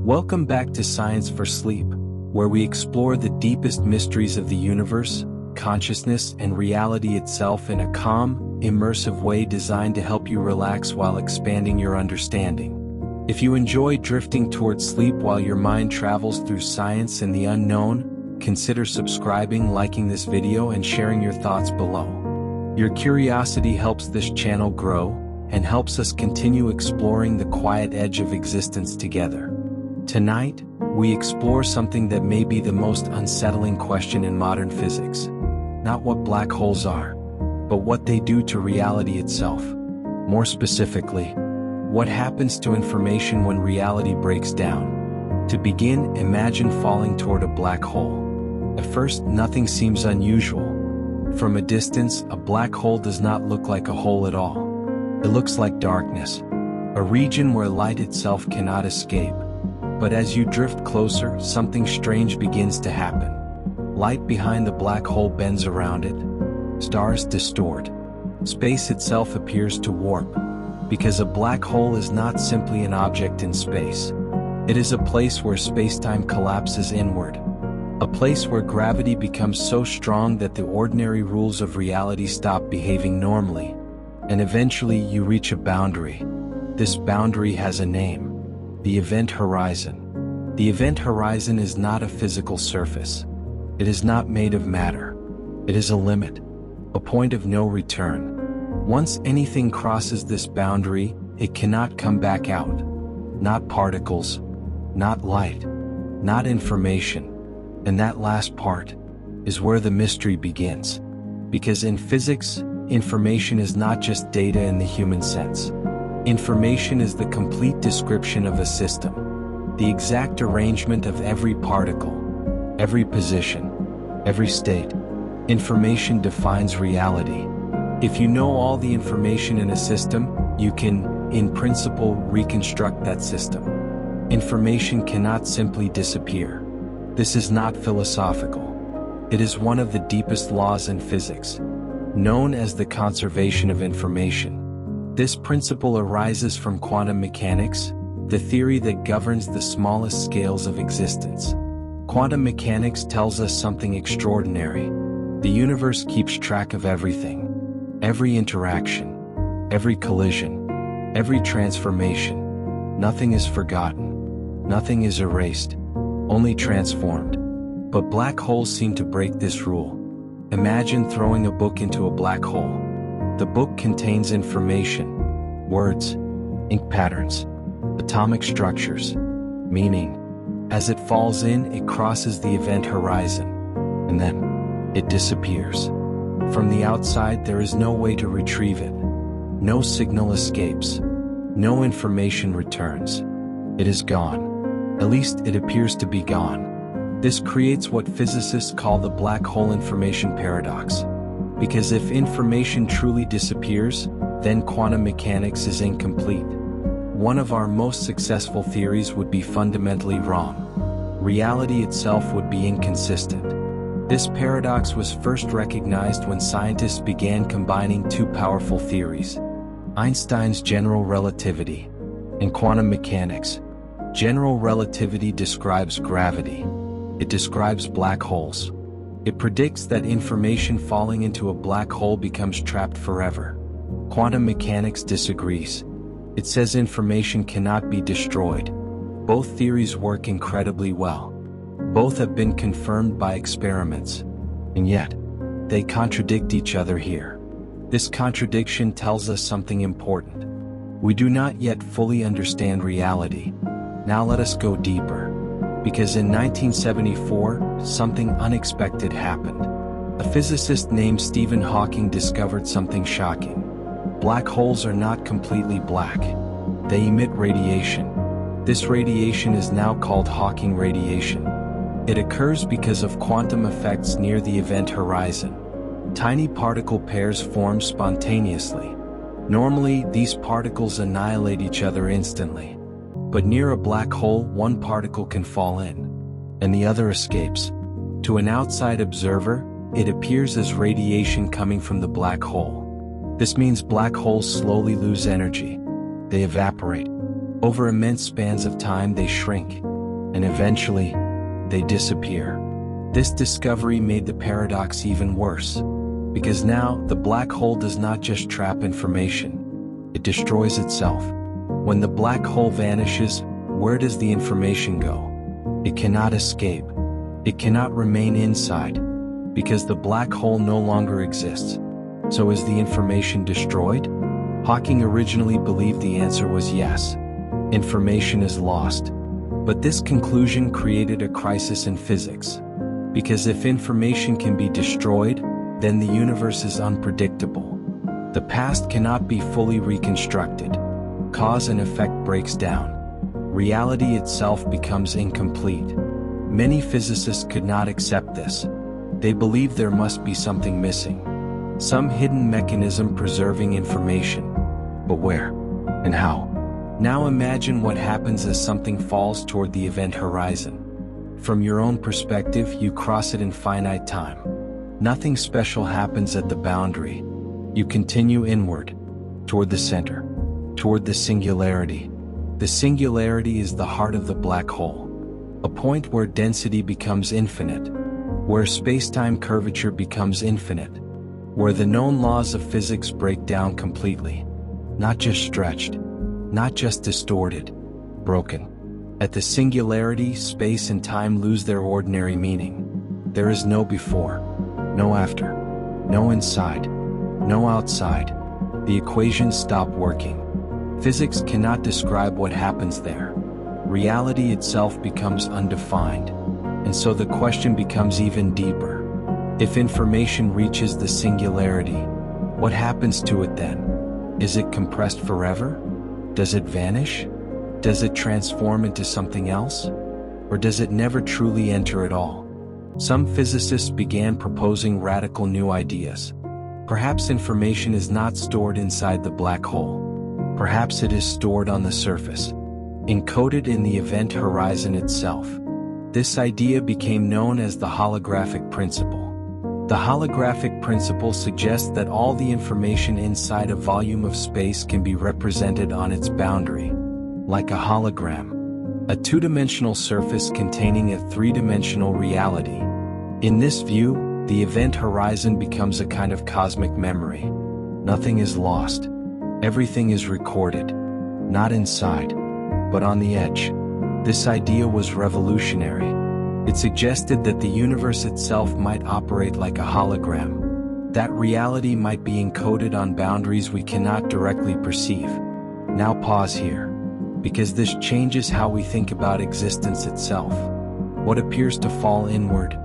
Welcome back to Science for Sleep, where we explore the deepest mysteries of the universe, consciousness, and reality itself in a calm, immersive way designed to help you relax while expanding your understanding. If you enjoy drifting towards sleep while your mind travels through science and the unknown, consider subscribing, liking this video, and sharing your thoughts below. Your curiosity helps this channel grow and helps us continue exploring the quiet edge of existence together. Tonight, we explore something that may be the most unsettling question in modern physics. Not what black holes are, but what they do to reality itself. More specifically, what happens to information when reality breaks down? To begin, imagine falling toward a black hole. At first, nothing seems unusual. From a distance, a black hole does not look like a hole at all. It looks like darkness, a region where light itself cannot escape. But as you drift closer, something strange begins to happen. Light behind the black hole bends around it. Stars distort. Space itself appears to warp. Because a black hole is not simply an object in space. It is a place where spacetime collapses inward. A place where gravity becomes so strong that the ordinary rules of reality stop behaving normally. And eventually you reach a boundary. This boundary has a name. The event horizon. The event horizon is not a physical surface. It is not made of matter. It is a limit. A point of no return. Once anything crosses this boundary, it cannot come back out. Not particles. Not light. Not information. And that last part is where the mystery begins. Because in physics, information is not just data in the human sense. Information is the complete description of a system. The exact arrangement of every particle, every position, every state. Information defines reality. If you know all the information in a system, you can, in principle, reconstruct that system. Information cannot simply disappear. This is not philosophical. It is one of the deepest laws in physics, known as the conservation of information. This principle arises from quantum mechanics, the theory that governs the smallest scales of existence. Quantum mechanics tells us something extraordinary. The universe keeps track of everything. Every interaction, every collision, every transformation. Nothing is forgotten. Nothing is erased. Only transformed. But black holes seem to break this rule. Imagine throwing a book into a black hole. The book contains information, words, ink patterns, atomic structures, meaning. As it falls in, it crosses the event horizon, and then it disappears. From the outside, there is no way to retrieve it. No signal escapes. No information returns. It is gone. At least it appears to be gone. This creates what physicists call the black hole information paradox. Because if information truly disappears, then quantum mechanics is incomplete. One of our most successful theories would be fundamentally wrong. Reality itself would be inconsistent. This paradox was first recognized when scientists began combining two powerful theories: Einstein's general relativity and quantum mechanics. General relativity describes gravity. It describes black holes. It predicts that information falling into a black hole becomes trapped forever. Quantum mechanics disagrees. It says information cannot be destroyed. Both theories work incredibly well. Both have been confirmed by experiments. And yet, they contradict each other here. This contradiction tells us something important. We do not yet fully understand reality. Now let us go deeper. Because in 1974, something unexpected happened. A physicist named Stephen Hawking discovered something shocking. Black holes are not completely black. They emit radiation. This radiation is now called Hawking radiation. It occurs because of quantum effects near the event horizon. Tiny particle pairs form spontaneously. Normally, these particles annihilate each other instantly. But near a black hole, one particle can fall in, and the other escapes. To an outside observer, it appears as radiation coming from the black hole. This means black holes slowly lose energy. They evaporate. Over immense spans of time, they shrink. and eventually, they disappear. This discovery made the paradox even worse, because now the black hole does not just trap information, it destroys itself. When the black hole vanishes, where does the information go? It cannot escape. It cannot remain inside, because the black hole no longer exists. So is the information destroyed? Hawking originally believed the answer was yes. Information is lost. But this conclusion created a crisis in physics. Because if information can be destroyed, then the universe is unpredictable. The past cannot be fully reconstructed. Cause and effect breaks down. Reality itself becomes incomplete. Many physicists could not accept this. They believed there must be something missing. Some hidden mechanism preserving information. But where? And how? Now imagine what happens as something falls toward the event horizon. From your own perspective, you cross it in finite time. Nothing special happens at the boundary. You continue inward, toward the center, toward the singularity. The singularity is the heart of the black hole, a point where density becomes infinite, where space-time curvature becomes infinite, where the known laws of physics break down completely, not just stretched, not just distorted, broken. At the singularity, space and time lose their ordinary meaning. There is no before, no after, no inside, no outside. The equations stop working. Physics cannot describe what happens there. Reality itself becomes undefined. And so the question becomes even deeper. If information reaches the singularity, what happens to it then? Is it compressed forever? Does it vanish? Does it transform into something else? Or does it never truly enter at all? Some physicists began proposing radical new ideas. Perhaps information is not stored inside the black hole. Perhaps it is stored on the surface, encoded in the event horizon itself. This idea became known as the holographic principle. The holographic principle suggests that all the information inside a volume of space can be represented on its boundary, like a hologram, a two-dimensional surface containing a three-dimensional reality. In this view, the event horizon becomes a kind of cosmic memory. Nothing is lost. Everything is recorded, not inside, but on the edge. This idea was revolutionary. It suggested that the universe itself might operate like a hologram, that reality might be encoded on boundaries we cannot directly perceive. Now pause here, because this changes how we think about existence itself. What appears to fall inward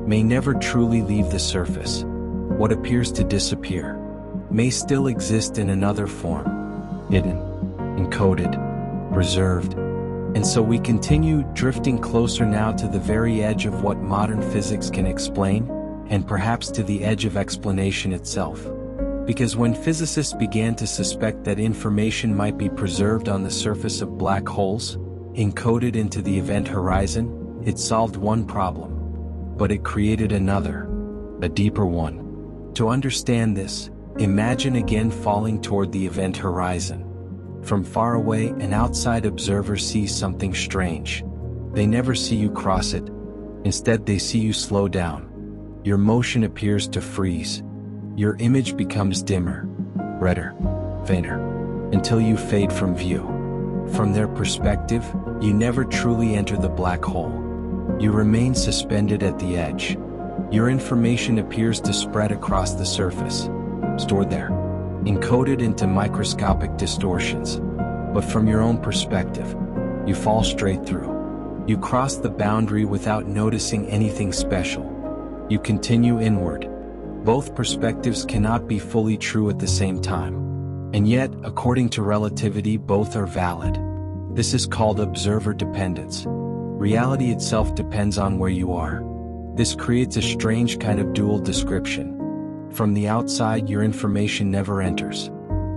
may never truly leave the surface. What appears to disappear may still exist in another form, hidden, encoded, preserved. And so we continue drifting closer now to the very edge of what modern physics can explain, and perhaps to the edge of explanation itself. Because when physicists began to suspect that information might be preserved on the surface of black holes, encoded into the event horizon, it solved one problem. But it created another, a deeper one. To understand this, imagine again falling toward the event horizon. From far away, an outside observer sees something strange. They never see you cross it. Instead, they see you slow down. Your motion appears to freeze. Your image becomes dimmer, redder, fainter, until you fade from view. From their perspective, you never truly enter the black hole. You remain suspended at the edge. Your information appears to spread across the surface, stored there, encoded into microscopic distortions. But from your own perspective, you fall straight through. You cross the boundary without noticing anything special. You continue inward. Both perspectives cannot be fully true at the same time. And yet, according to relativity, both are valid. This is called observer dependence. Reality itself depends on where you are. This creates a strange kind of dual description. From the outside, your information never enters.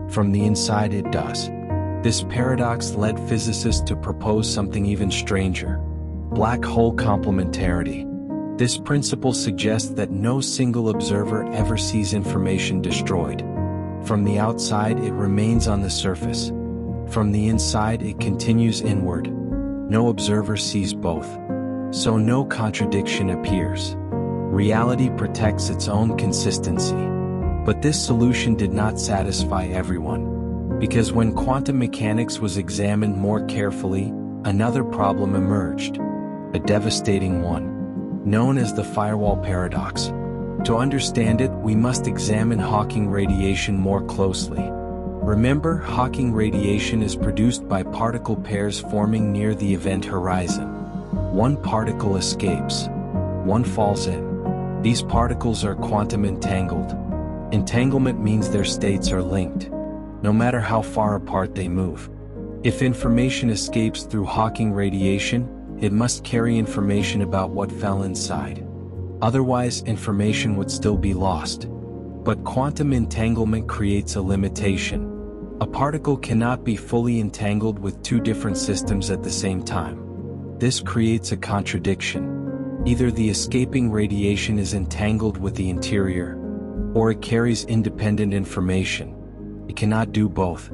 From the inside, it does. This paradox led physicists to propose something even stranger: black hole complementarity. This principle suggests that no single observer ever sees information destroyed. From the outside, it remains on the surface. From the inside, it continues inward. No observer sees both. So no contradiction appears. Reality protects its own consistency. But this solution did not satisfy everyone. Because when quantum mechanics was examined more carefully, another problem emerged. A devastating one, known as the firewall paradox. To understand it, we must examine Hawking radiation more closely. Remember, Hawking radiation is produced by particle pairs forming near the event horizon. One particle escapes. One falls in. These particles are quantum entangled. Entanglement means their states are linked, no matter how far apart they move. If information escapes through Hawking radiation, it must carry information about what fell inside. Otherwise, information would still be lost. But quantum entanglement creates a limitation. A particle cannot be fully entangled with two different systems at the same time. This creates a contradiction. Either the escaping radiation is entangled with the interior, or it carries independent information. It cannot do both.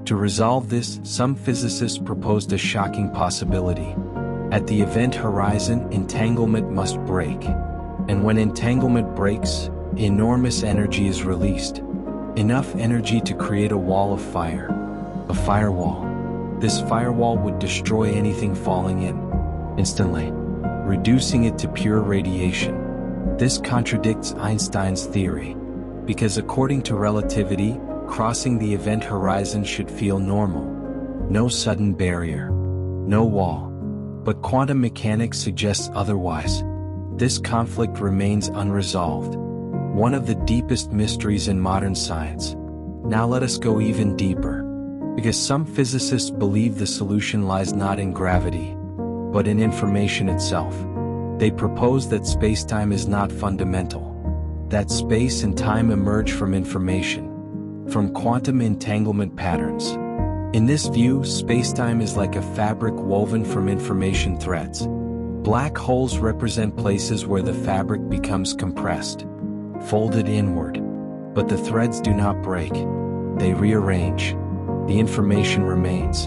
To resolve this, some physicists proposed a shocking possibility. At the event horizon, entanglement must break. And when entanglement breaks, enormous energy is released. Enough energy to create a wall of fire. A firewall. This firewall would destroy anything falling in, instantly, reducing it to pure radiation. This contradicts Einstein's theory, because according to relativity, crossing the event horizon should feel normal. No sudden barrier. No wall. But quantum mechanics suggests otherwise. This conflict remains unresolved. One of the deepest mysteries in modern science. Now let us go even deeper. Because some physicists believe the solution lies not in gravity, but in information itself. They propose that spacetime is not fundamental. That space and time emerge from information, from quantum entanglement patterns. In this view, spacetime is like a fabric woven from information threads. Black holes represent places where the fabric becomes compressed, folded inward. But the threads do not break. They rearrange. The information remains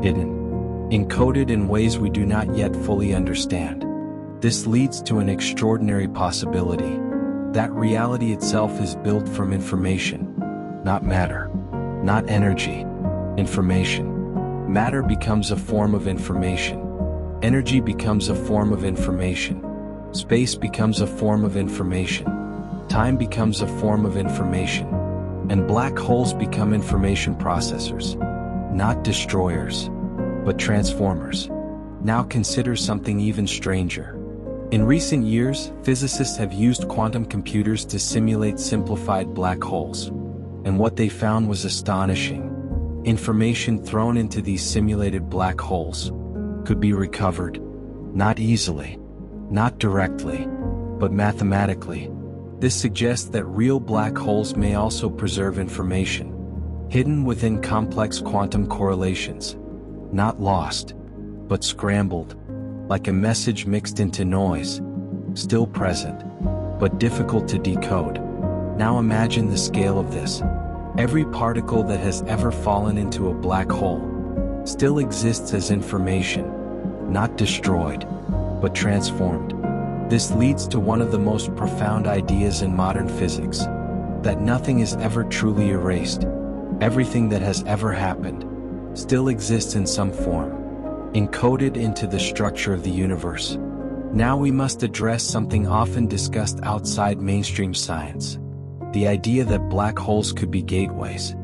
hidden, encoded in ways we do not yet fully understand. This leads to an extraordinary possibility. That reality itself is built from information, not matter, not energy. Information. Matter becomes a form of information. Energy becomes a form of information. Space becomes a form of information. Time becomes a form of information. And black holes become information processors. Not destroyers, but transformers. Now consider something even stranger. In recent years, physicists have used quantum computers to simulate simplified black holes. And what they found was astonishing. Information thrown into these simulated black holes could be recovered, not easily, not directly, but mathematically. This suggests that real black holes may also preserve information, hidden within complex quantum correlations, not lost, but scrambled, like a message mixed into noise, still present, but difficult to decode. Now imagine the scale of this. Every particle that has ever fallen into a black hole still exists as information, not destroyed, but transformed. This leads to one of the most profound ideas in modern physics, that nothing is ever truly erased. Everything that has ever happened still exists in some form, encoded into the structure of the universe. Now we must address something often discussed outside mainstream science. The idea that black holes could be gateways,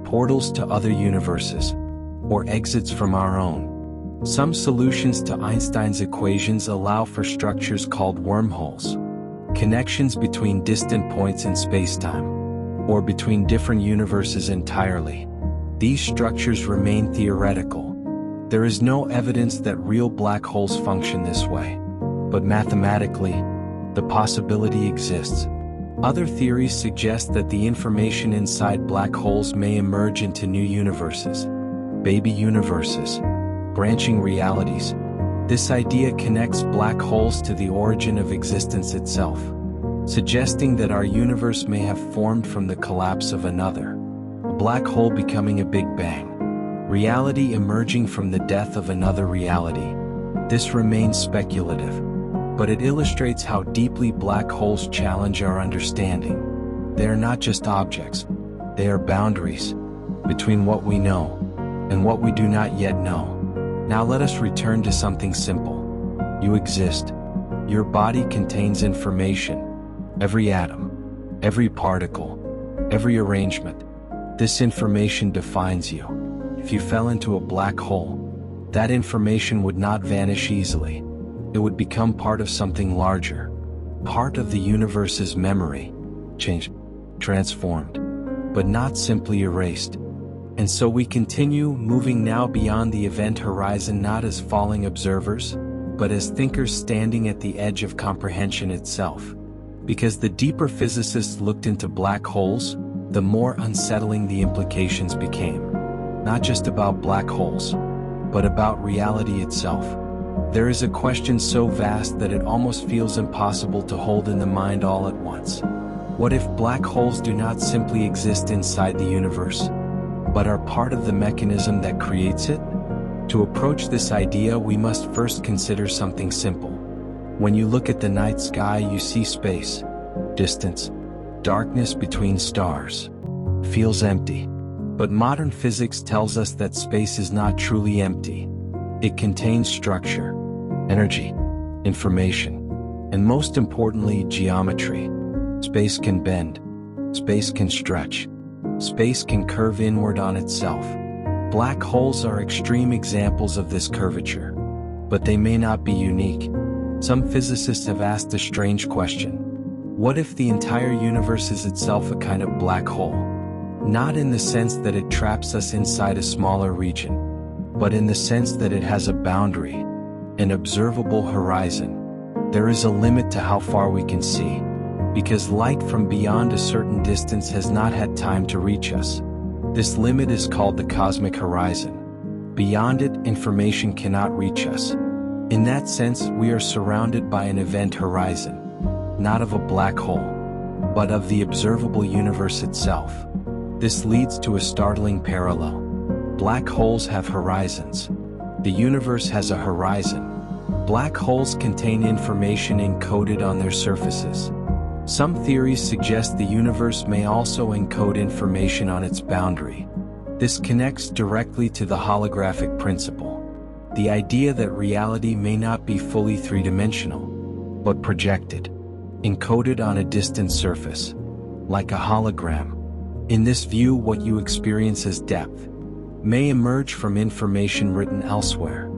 portals to other universes, or exits from our own. Some solutions to Einstein's equations allow for structures called wormholes, connections between distant points in spacetime, or between different universes entirely. These structures remain theoretical. There is no evidence that real black holes function this way, but mathematically, the possibility exists. Other theories suggest that the information inside black holes may emerge into new universes, baby universes, branching realities. This idea connects black holes to the origin of existence itself, suggesting that our universe may have formed from the collapse of another, a black hole becoming a Big Bang. Reality emerging from the death of another reality. This remains speculative, but it illustrates how deeply black holes challenge our understanding. They are not just objects, they are boundaries between what we know and what we do not yet know. Now let us return to something simple. You exist. Your body contains information. Every atom, every particle, every arrangement. This information defines you. If you fell into a black hole, that information would not vanish easily. It would become part of something larger, part of the universe's memory, changed, transformed, but not simply erased. And so we continue, moving now beyond the event horizon, not as falling observers, but as thinkers standing at the edge of comprehension itself. Because the deeper physicists looked into black holes, the more unsettling the implications became. Not just about black holes, but about reality itself. There is a question so vast that it almost feels impossible to hold in the mind all at once. What if black holes do not simply exist inside the universe, but are part of the mechanism that creates it? To approach this idea, we must first consider something simple. When you look at the night sky, you see space, distance, darkness between stars. It feels empty. But modern physics tells us that space is not truly empty. It contains structure, energy, information, and most importantly, geometry. Space can bend. Space can stretch. Space can curve inward on itself. Black holes are extreme examples of this curvature, but they may not be unique. Some physicists have asked a strange question. What if the entire universe is itself a kind of black hole? Not in the sense that it traps us inside a smaller region, but in the sense that it has a boundary, an observable horizon. There is a limit to how far we can see, because light from beyond a certain distance has not had time to reach us. This limit is called the cosmic horizon. Beyond it, information cannot reach us. In that sense, we are surrounded by an event horizon, not of a black hole, but of the observable universe itself. This leads to a startling parallel. Black holes have horizons. The universe has a horizon. Black holes contain information encoded on their surfaces. Some theories suggest the universe may also encode information on its boundary. This connects directly to the holographic principle. The idea that reality may not be fully three-dimensional, but projected, encoded on a distant surface, like a hologram. In this view, what you experience as depth may emerge from information written elsewhere.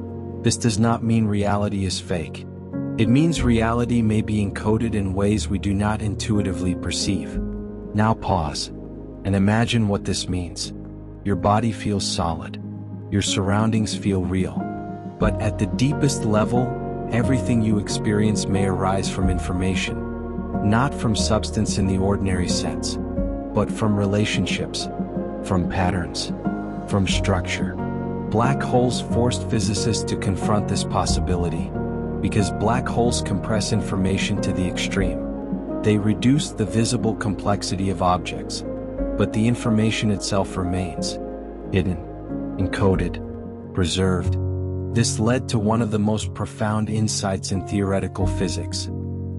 This does not mean reality is fake. It means reality may be encoded in ways we do not intuitively perceive. Now pause and imagine what this means. Your body feels solid. Your surroundings feel real. But at the deepest level, everything you experience may arise from information, not from substance in the ordinary sense, but from relationships, from patterns, from structure. Black holes forced physicists to confront this possibility, because black holes compress information to the extreme. They reduce the visible complexity of objects, but the information itself remains hidden, encoded, preserved. This led to one of the most profound insights in theoretical physics.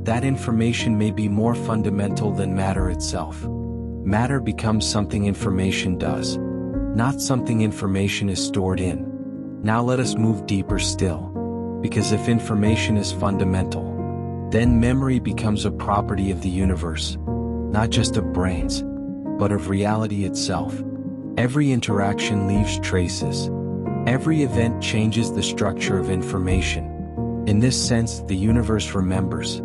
That information may be more fundamental than matter itself. Matter becomes something information does, not something information is stored in. Now let us move deeper still, because if information is fundamental, then memory becomes a property of the universe, not just of brains, but of reality itself. Every interaction leaves traces. Every event changes the structure of information. In this sense, the universe remembers,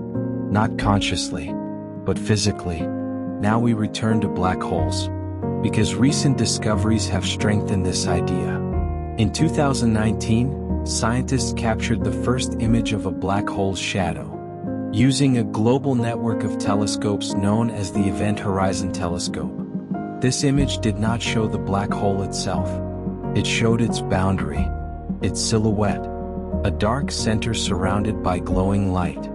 not consciously, but physically. Now we return to black holes, because recent discoveries have strengthened this idea. In 2019, scientists captured the first image of a black hole's shadow, using a global network of telescopes known as the Event Horizon Telescope. This image did not show the black hole itself. It showed its boundary, its silhouette, a dark center surrounded by glowing light.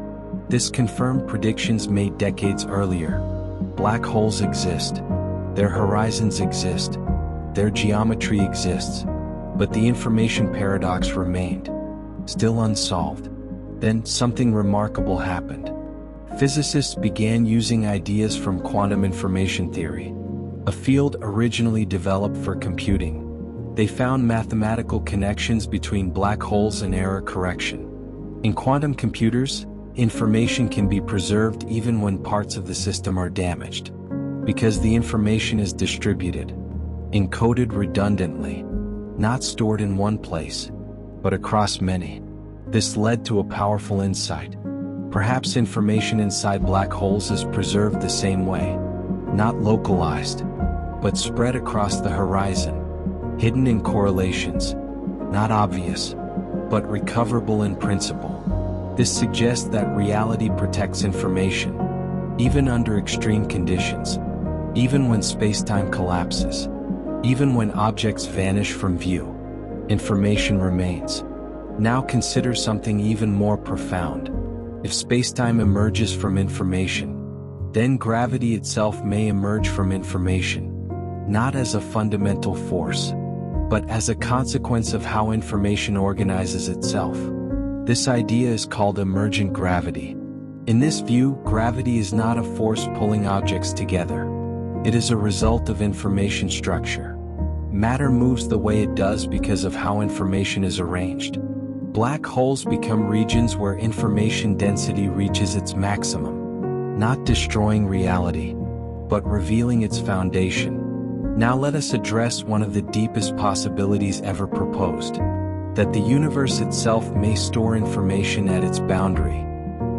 This confirmed predictions made decades earlier. Black holes exist. Their horizons exist. Their geometry exists. But the information paradox remained, still unsolved. Then something remarkable happened. Physicists began using ideas from quantum information theory, a field originally developed for computing. They found mathematical connections between black holes and error correction. In quantum computers, information can be preserved even when parts of the system are damaged, because the information is distributed, encoded redundantly, not stored in one place, but across many. This led to a powerful insight. Perhaps information inside black holes is preserved the same way, not localized, but spread across the horizon, hidden in correlations, not obvious, but recoverable in principle. This suggests that reality protects information, even under extreme conditions, even when spacetime collapses, even when objects vanish from view, information remains. Now consider something even more profound. If spacetime emerges from information, then gravity itself may emerge from information, not as a fundamental force, but as a consequence of how information organizes itself. This idea is called emergent gravity. In this view, gravity is not a force pulling objects together. It is a result of information structure. Matter moves the way it does because of how information is arranged. Black holes become regions where information density reaches its maximum, not destroying reality, but revealing its foundation. Now let us address one of the deepest possibilities ever proposed, that the universe itself may store information at its boundary,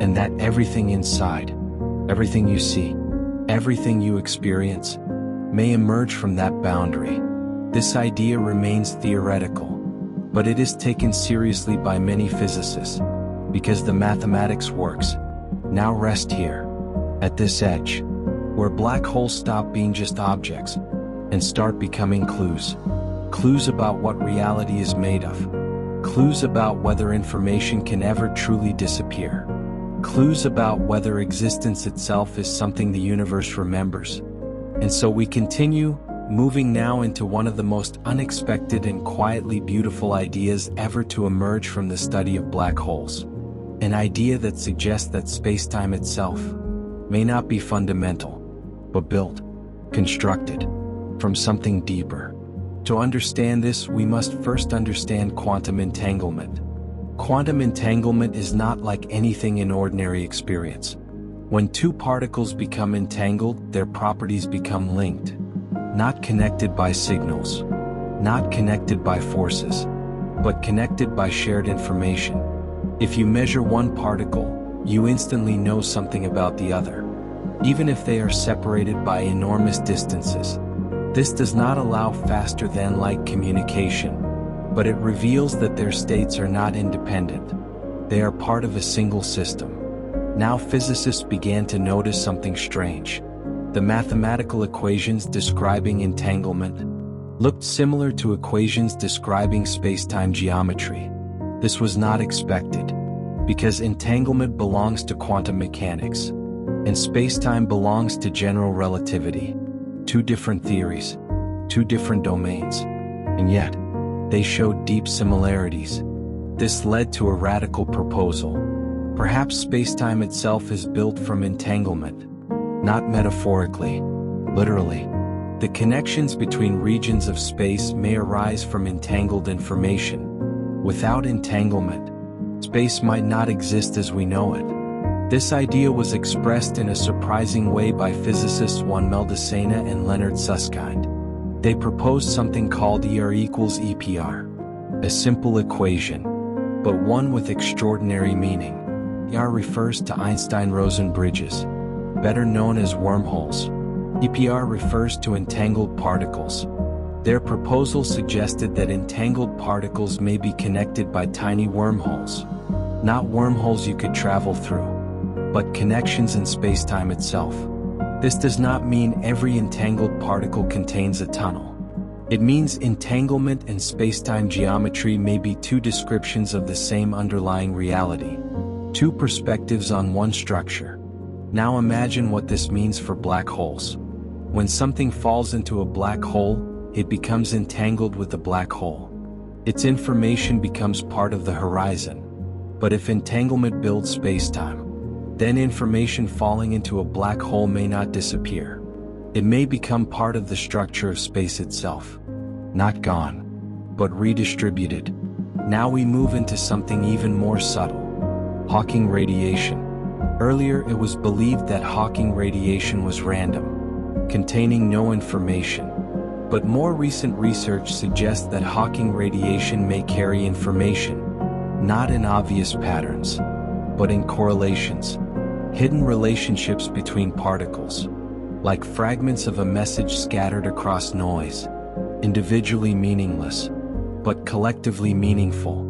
and that everything inside, everything you see, everything you experience, may emerge from that boundary. This idea remains theoretical, but it is taken seriously by many physicists, because the mathematics works. Now rest here, at this edge, where black holes stop being just objects, and start becoming clues. Clues about what reality is made of. Clues about whether information can ever truly disappear. Clues about whether existence itself is something the universe remembers. And so we continue, moving now into one of the most unexpected and quietly beautiful ideas ever to emerge from the study of black holes. An idea that suggests that spacetime itself may not be fundamental, but built, constructed, from something deeper. To understand this, we must first understand quantum entanglement. Quantum entanglement is not like anything in ordinary experience. When two particles become entangled, their properties become linked, not connected by signals, not connected by forces, but connected by shared information. If you measure one particle, you instantly know something about the other, even if they are separated by enormous distances. This does not allow faster-than-light communication, but it reveals that their states are not independent. They are part of a single system. Now physicists began to notice something strange. The mathematical equations describing entanglement looked similar to equations describing spacetime geometry. This was not expected, because entanglement belongs to quantum mechanics, and spacetime belongs to general relativity. Two different theories, two different domains, and yet, they showed deep similarities. This led to a radical proposal. Perhaps spacetime itself is built from entanglement, not metaphorically, literally. The connections between regions of space may arise from entangled information. Without entanglement, space might not exist as we know it. This idea was expressed in a surprising way by physicists Juan Meldacena and Leonard Susskind. They proposed something called ER equals EPR, a simple equation, but one with extraordinary meaning. ER refers to Einstein-Rosen bridges, better known as wormholes. EPR refers to entangled particles. Their proposal suggested that entangled particles may be connected by tiny wormholes, not wormholes you could travel through, but connections in spacetime itself. This does not mean every entangled particle contains a tunnel. It means entanglement and spacetime geometry may be two descriptions of the same underlying reality, two perspectives on one structure. Now imagine what this means for black holes. When something falls into a black hole, it becomes entangled with the black hole. its information becomes part of the horizon. But if entanglement builds spacetime, then information falling into a black hole may not disappear. It may become part of the structure of space itself. Not gone, but redistributed. Now we move into something even more subtle. Hawking radiation. Earlier it was believed that Hawking radiation was random, containing no information. But more recent research suggests that Hawking radiation may carry information, not in obvious patterns, but in correlations, hidden relationships between particles, like fragments of a message scattered across noise, individually meaningless, but collectively meaningful.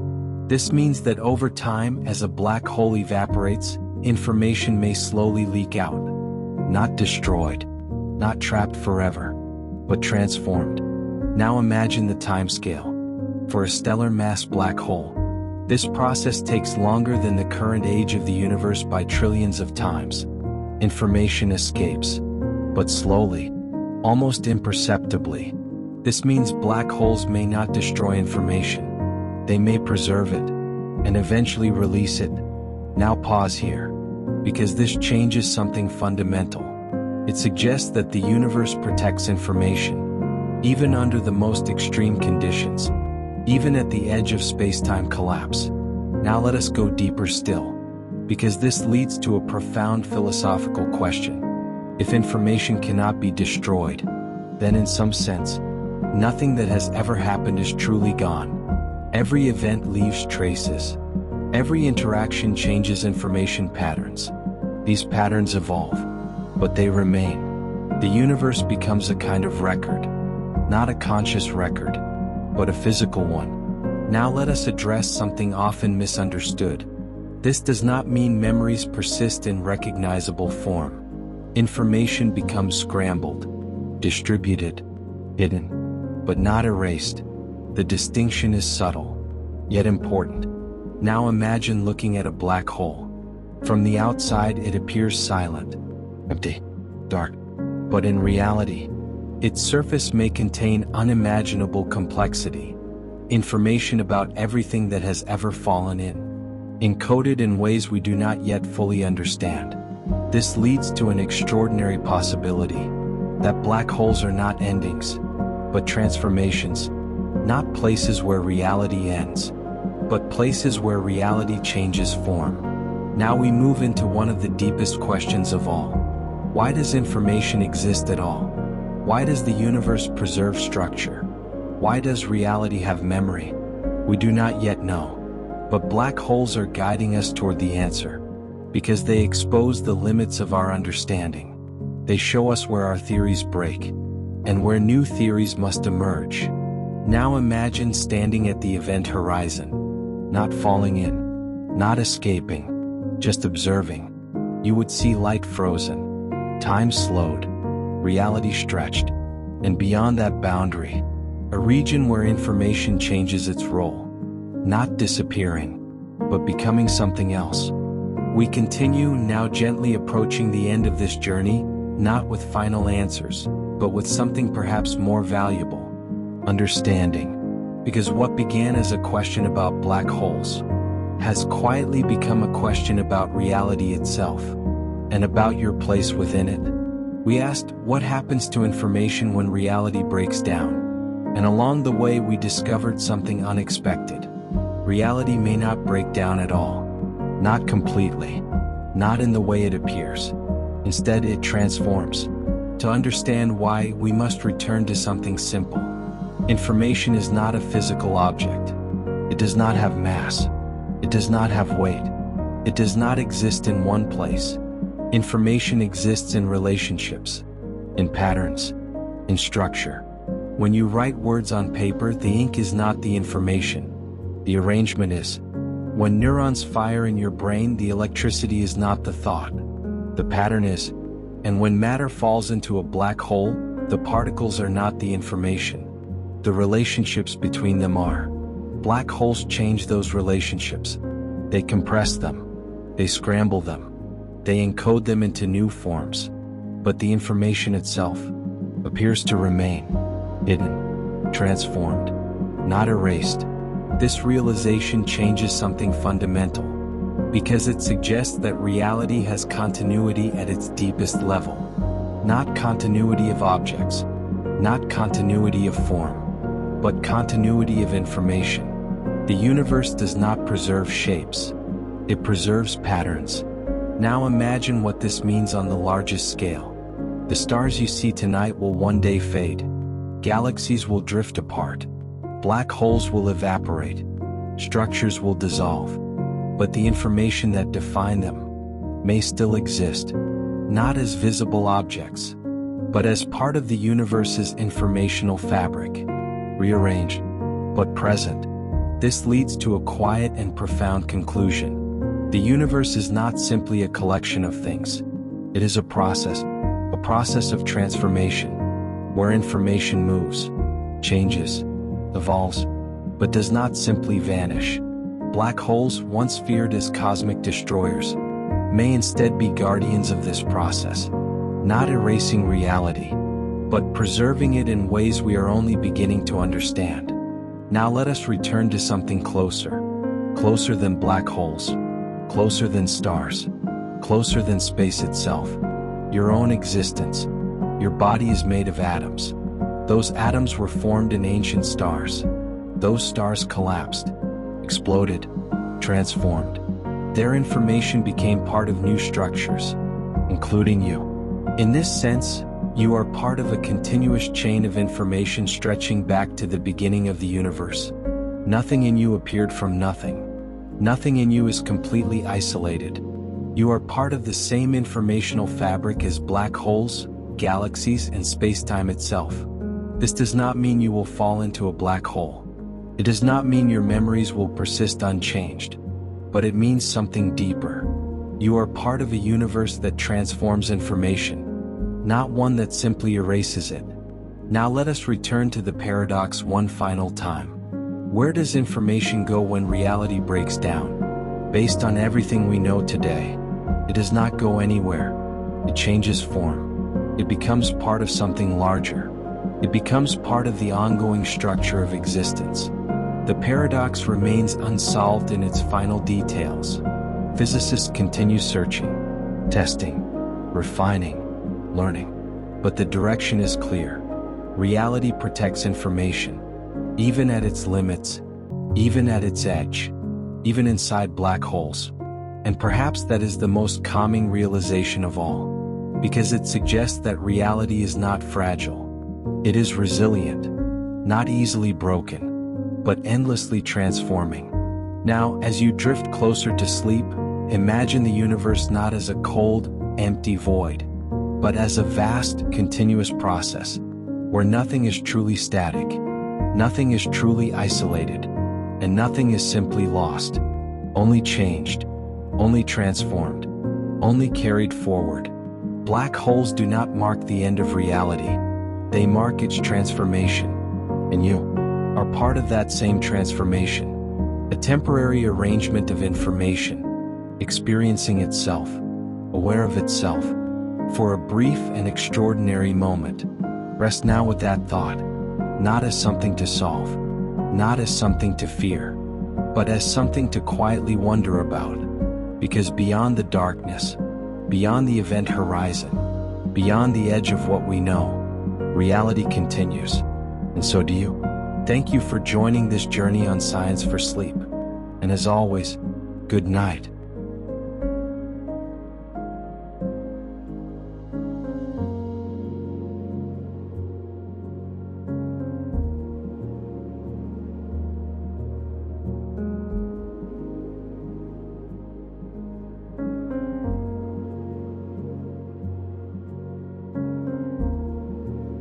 This means that over time, as a black hole evaporates, information may slowly leak out, not destroyed, not trapped forever, but transformed. Now imagine the timescale. For a stellar mass black hole, this process takes longer than the current age of the universe by trillions of times. Information escapes, but slowly, almost imperceptibly. This means black holes may not destroy information. They may preserve it, and eventually release it. Now pause here, because this changes something fundamental. It suggests that the universe protects information, even under the most extreme conditions, even at the edge of space-time collapse. Now let us go deeper still, because this leads to a profound philosophical question. If information cannot be destroyed, then in some sense, nothing that has ever happened is truly gone. Every event leaves traces. Every interaction changes information patterns. These patterns evolve, but they remain. The universe becomes a kind of record, not a conscious record, but a physical one. Now let us address something often misunderstood. This does not mean memories persist in recognizable form. Information becomes scrambled, distributed, hidden, but not erased. The distinction is subtle, yet important. Now imagine looking at a black hole. From the outside it appears silent, empty, dark. But in reality, its surface may contain unimaginable complexity. Information about everything that has ever fallen in, encoded in ways we do not yet fully understand. This leads to an extraordinary possibility, that black holes are not endings, but transformations, not places where reality ends, but places where reality changes form. Now we move into one of the deepest questions of all. Why does information exist at all? Why does the universe preserve structure? Why does reality have memory? We do not yet know. But black holes are guiding us toward the answer, because they expose the limits of our understanding. They show us where our theories break, and where new theories must emerge. Now imagine standing at the event horizon, not falling in, not escaping, just observing. You would see light frozen, time slowed, reality stretched, and beyond that boundary, a region where information changes its role, not disappearing, but becoming something else. We continue now, gently approaching the end of this journey, not with final answers, but with something perhaps more valuable: understanding. Because what began as a question about black holes has quietly become a question about reality itself, and about your place within it. We asked, what happens to information when reality breaks down? And along the way we discovered something unexpected. Reality may not break down at all. Not completely. Not in the way it appears. Instead, it transforms. To understand why, we must return to something simple. Information is not a physical object. It does not have mass. It does not have weight. It does not exist in one place. Information exists in relationships, in patterns, in structure. When you write words on paper, the ink is not the information. The arrangement is. When neurons fire in your brain, the electricity is not the thought. The pattern is. And when matter falls into a black hole, the particles are not the information. The relationships between them are. Black holes change those relationships. They compress them. They scramble them. They encode them into new forms. But the information itself appears to remain hidden, transformed, not erased, This realization changes something fundamental, because it suggests that reality has continuity at its deepest level. Not continuity of objects, not continuity of form, but continuity of information. The universe does not preserve shapes, it preserves patterns. Now imagine what this means on the largest scale. The stars you see tonight will one day fade. Galaxies will drift apart. Black holes will evaporate. Structures will dissolve. But the information that define them may still exist, not as visible objects, but as part of the universe's informational fabric, rearranged, but present. This leads to a quiet and profound conclusion. The universe is not simply a collection of things. It is a process of transformation, where information moves, changes, evolves, but does not simply vanish. Black holes, once feared as cosmic destroyers, may instead be guardians of this process, not erasing reality, but preserving it in ways we are only beginning to understand. Now let us return to something closer than black holes, closer than stars, closer than space itself. Your own existence. Your body is made of atoms. Those atoms were formed in ancient stars. Those stars collapsed, exploded, transformed. Their information became part of new structures, including you. In this sense, you are part of a continuous chain of information stretching back to the beginning of the universe. Nothing in you appeared from nothing. Nothing in you is completely isolated. You are part of the same informational fabric as black holes, galaxies, and spacetime itself. This does not mean you will fall into a black hole. It does not mean your memories will persist unchanged, but it means something deeper. You are part of a universe that transforms information, not one that simply erases it. Now let us return to the paradox one final time. Where does information go when reality breaks down? Based on everything we know today, it does not go anywhere. It changes form. It becomes part of something larger. It becomes part of the ongoing structure of existence. The paradox remains unsolved in its final details. Physicists continue searching, testing, refining, learning. But the direction is clear. Reality protects information, even at its limits, even at its edge, even inside black holes. And perhaps that is the most calming realization of all, because it suggests that reality is not fragile. It is resilient, not easily broken, but endlessly transforming. Now, as you drift closer to sleep, imagine the universe not as a cold, empty void, but as a vast, continuous process, where nothing is truly static, nothing is truly isolated, and nothing is simply lost, only changed, only transformed, only carried forward. Black holes do not mark the end of reality, they mark its transformation, and you are part of that same transformation, a temporary arrangement of information, experiencing itself, aware of itself, for a brief and extraordinary moment. Rest now with that thought, not as something to solve, not as something to fear, but as something to quietly wonder about, because beyond the darkness, beyond the event horizon, beyond the edge of what we know, reality continues, and so do you. Thank you for joining this journey on Science for Sleep. And as always, good night.